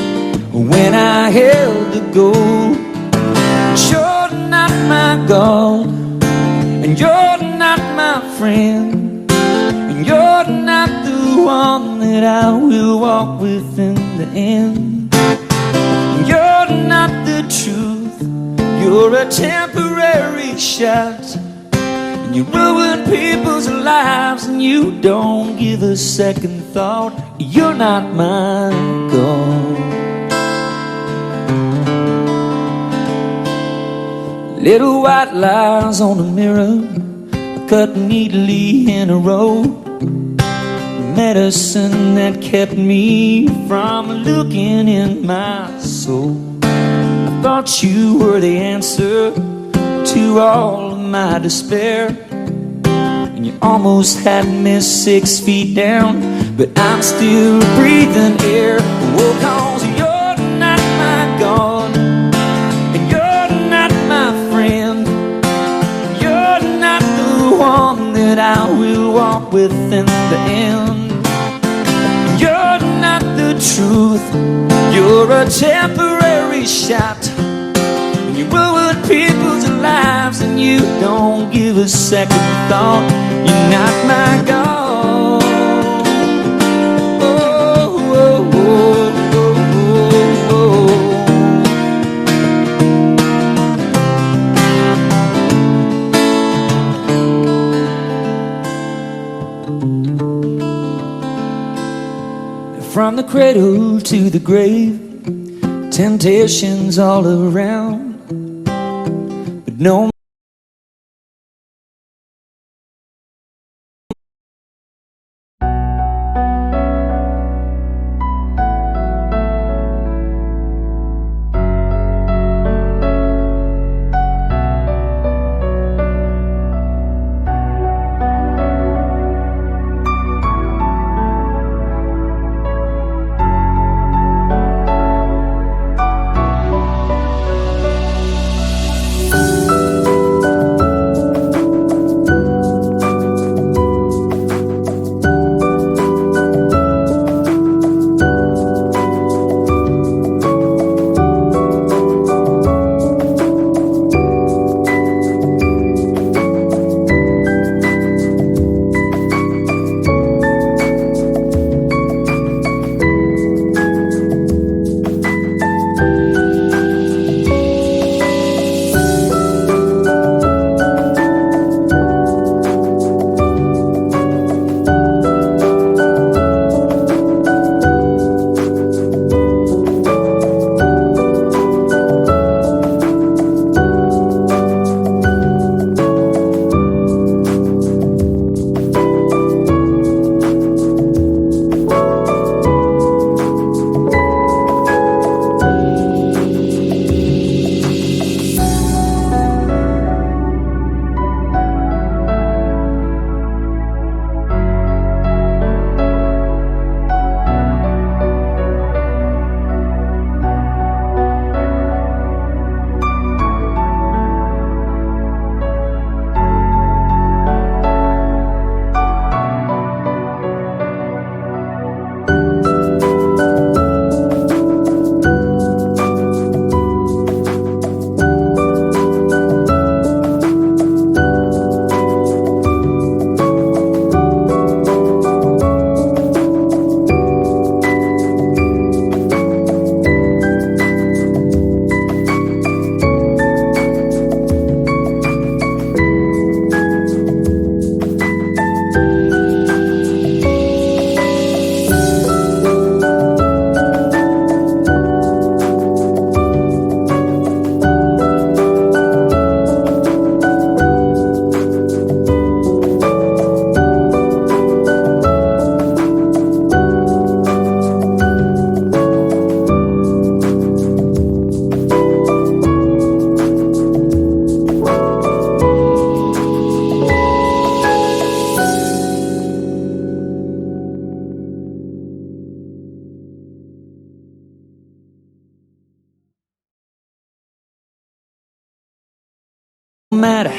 when I held the gold. You're not my God, and you're not my friend, and you're not the one that I will walk with in the end. And you're not the truth, you're a temporary shot, and you ruin people's lives and you don't give a second thought. You're not my God. Little white lines on the mirror, cut neatly in a row. Medicine that kept me from looking in my soul. I thought you were the answer to all of my despair, and you almost had me 6 feet down, but I'm still breathing air. Oh, 'cause you're not my God, and you're not my friend. You're not the one that I will walk with in the end. You're not the truth, you're a temporary shot, and you ruin people's lives and you don't give a second thought. You're not my God. Oh, oh, oh, oh, oh, From the cradle to the grave, temptations all around, but no.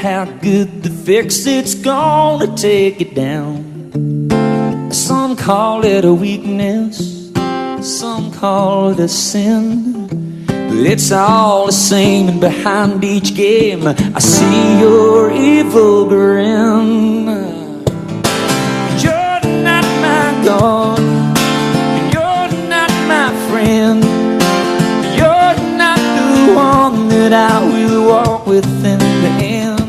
how good the fix it's gonna take it down. Some call it a weakness, some call it a sin, but it's all the same, and behind each game I see your evil grin. You're not my God, and you're not my friend. You're not the one that I will walk with in the end.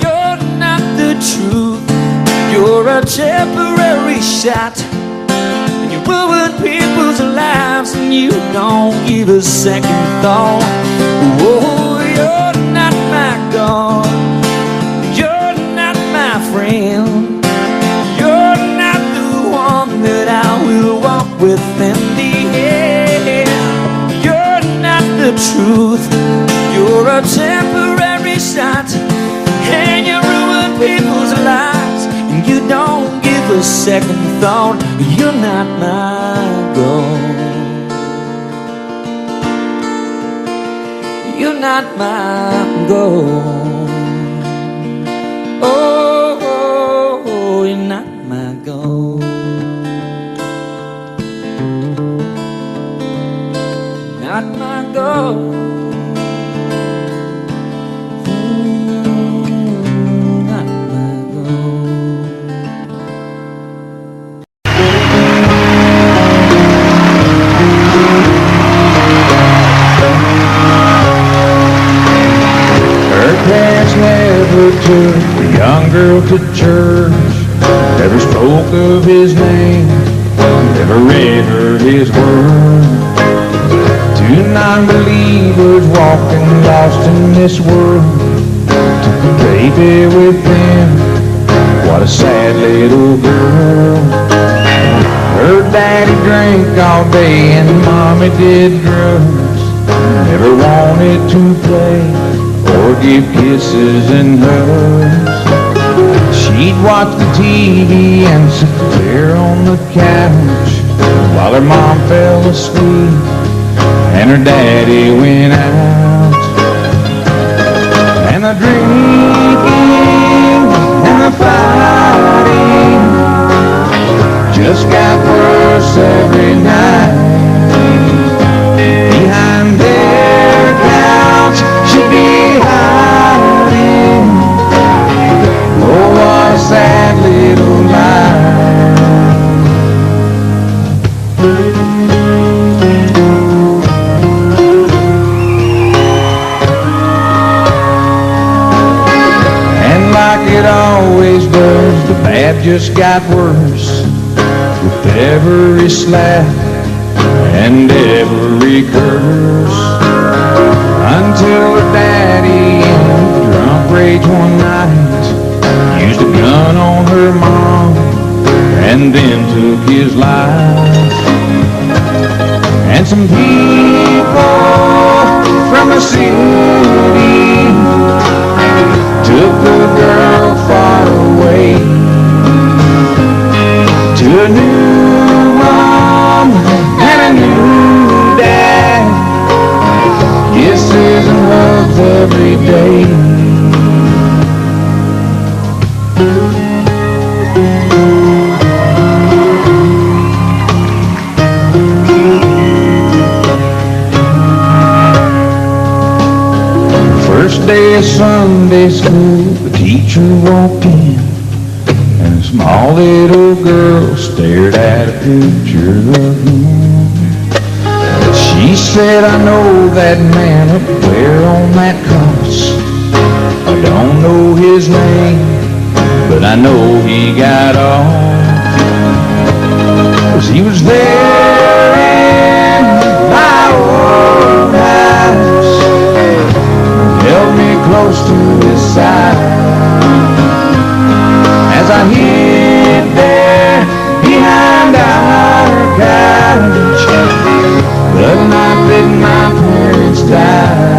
You're not the truth, you're a temporary shot. You ruin people's lives and you don't give a second thought. Oh, you're not my God, you're not my friend. You're not the one that I will walk with in the end. You're not the truth, you're a temporary shot, and you ruin people's lives and you don't give a second thought. You're not my God, you're not my God. Oh, oh, oh, you're not my God, not my God. Never took a young girl to church, never spoke of his name, never read her his word. Two non-believers walking lost in this world, took a baby with them, what a sad little girl. Her daddy drank all day and mommy did drugs, never wanted to play or give kisses and hugs. She'd watch the TV and sit there on the couch while her mom fell asleep and her daddy went out. And the drinking and the fighting just got worse every night. Behind their couch she'd be hiding. Oh, what a sad little life. And like it always does, the bad just got worse with every slap and every curse, until her daddy in drunk rage one night used a gun on her mom and then took his life. And some people from the city took the girl far away to a new mom and a new dad, kisses and hugs every day. First day of Sunday school, the teacher walked in, and a small little girl stared at a picture of him. She said, I know that man up there on that cross. I don't know his name, but I know he got off. 'Cause he was there in my old house, held me close to his side as I hid there behind our couch the night that my parents died.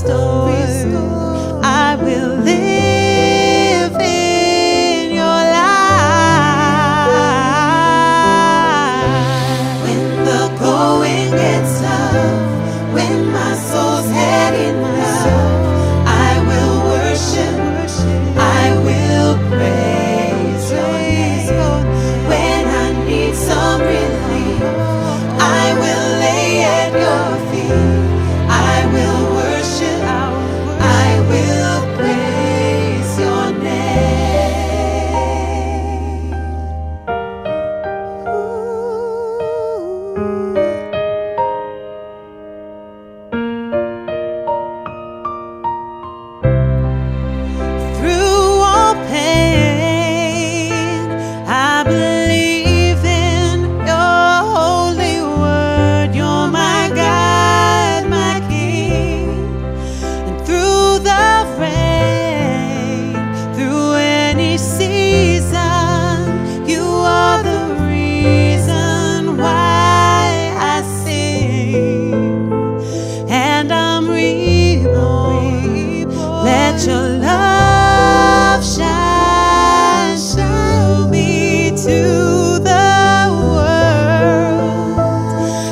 restored. I will live in your light. When the going gets tough, when my soul's had enough, I will worship, I will praise your name. When I need some relief, I will lay at your feet. I will worship, I will praise your name. Through all pain, I believe in your holy word. You're my God, my King. And through the rain, through any season, you are the reason why I sing. And I'm reborn. Let your love shine through me to the world.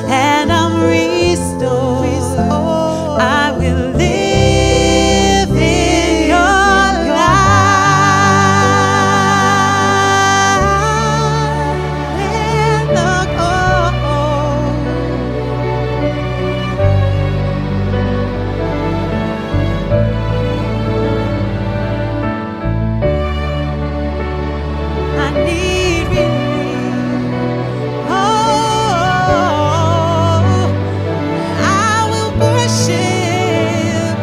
And I'm restored. I will live in your light. When the I need relief. Oh, I will worship.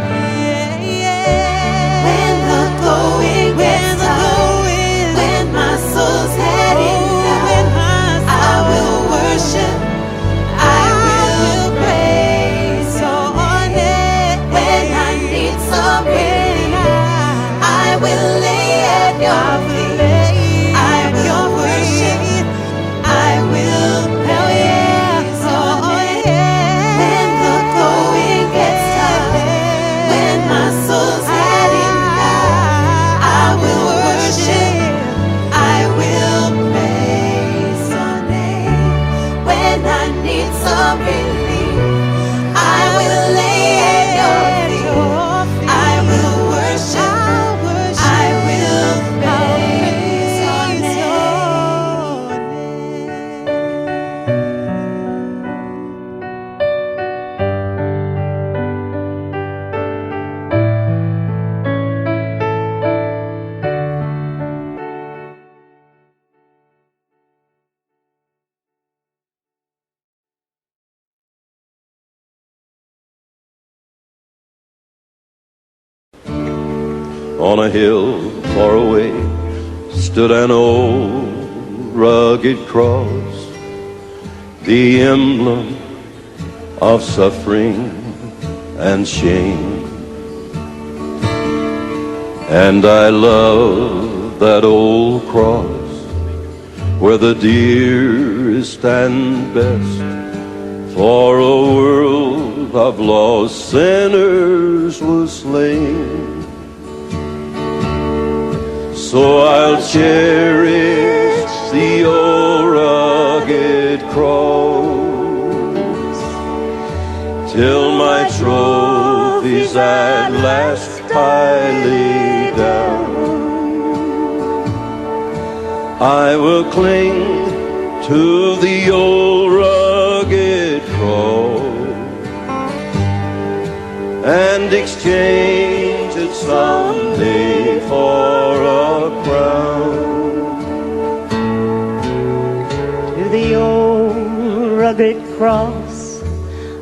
When the going gets tough, when my soul's had enough, I will worship, I will praise your name. When I need some relief, I will lay at your feet. I will worship, I will praise your name. When the going gets tough, when my soul's had enough, I will worship, I will praise your name. When I need some relief, I will lay at your feet. I will worship, I will praise your On a hill far away stood an old rugged cross, the emblem of suffering and shame. And I love that old cross where the dearest stand best for a world of lost sinners was slain. So I'll cherish the old rugged cross till my trophies at last I lay down. I will cling to the old rugged cross and exchange it someday for a crown. To the old rugged cross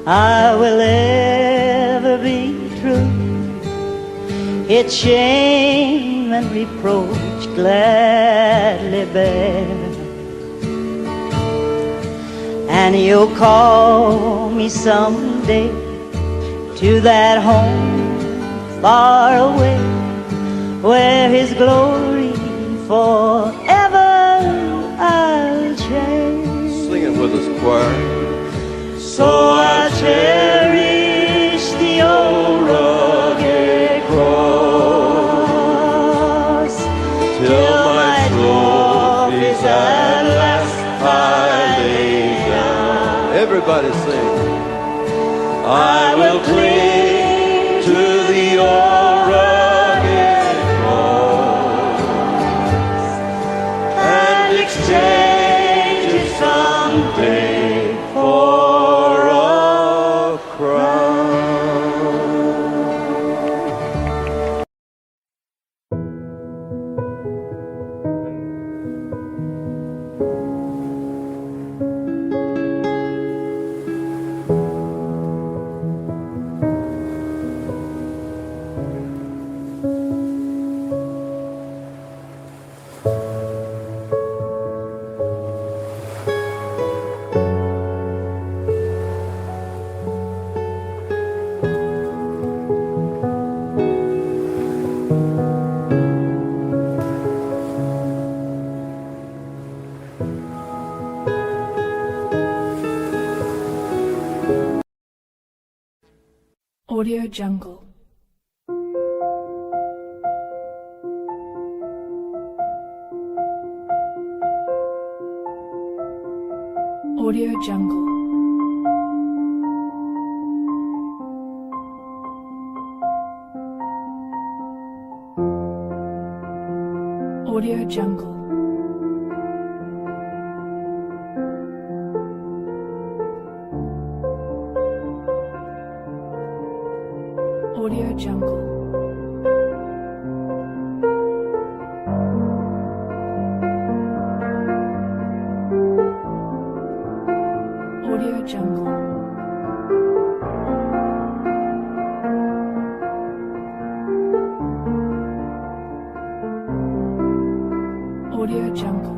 I will ever be true. Its shame and reproach gladly bear. And you'll call me someday to that home far away, where His glory forever I'll cherish. Sing it with us, choir. So I cherish the old road Everybody sing. I will cling to the old rugged cross and exchange it someday for a crown. Audio Jungle. Audio Jungle. Audio Jungle. Audio Jungle. Audio Jungle. Audio Jungle.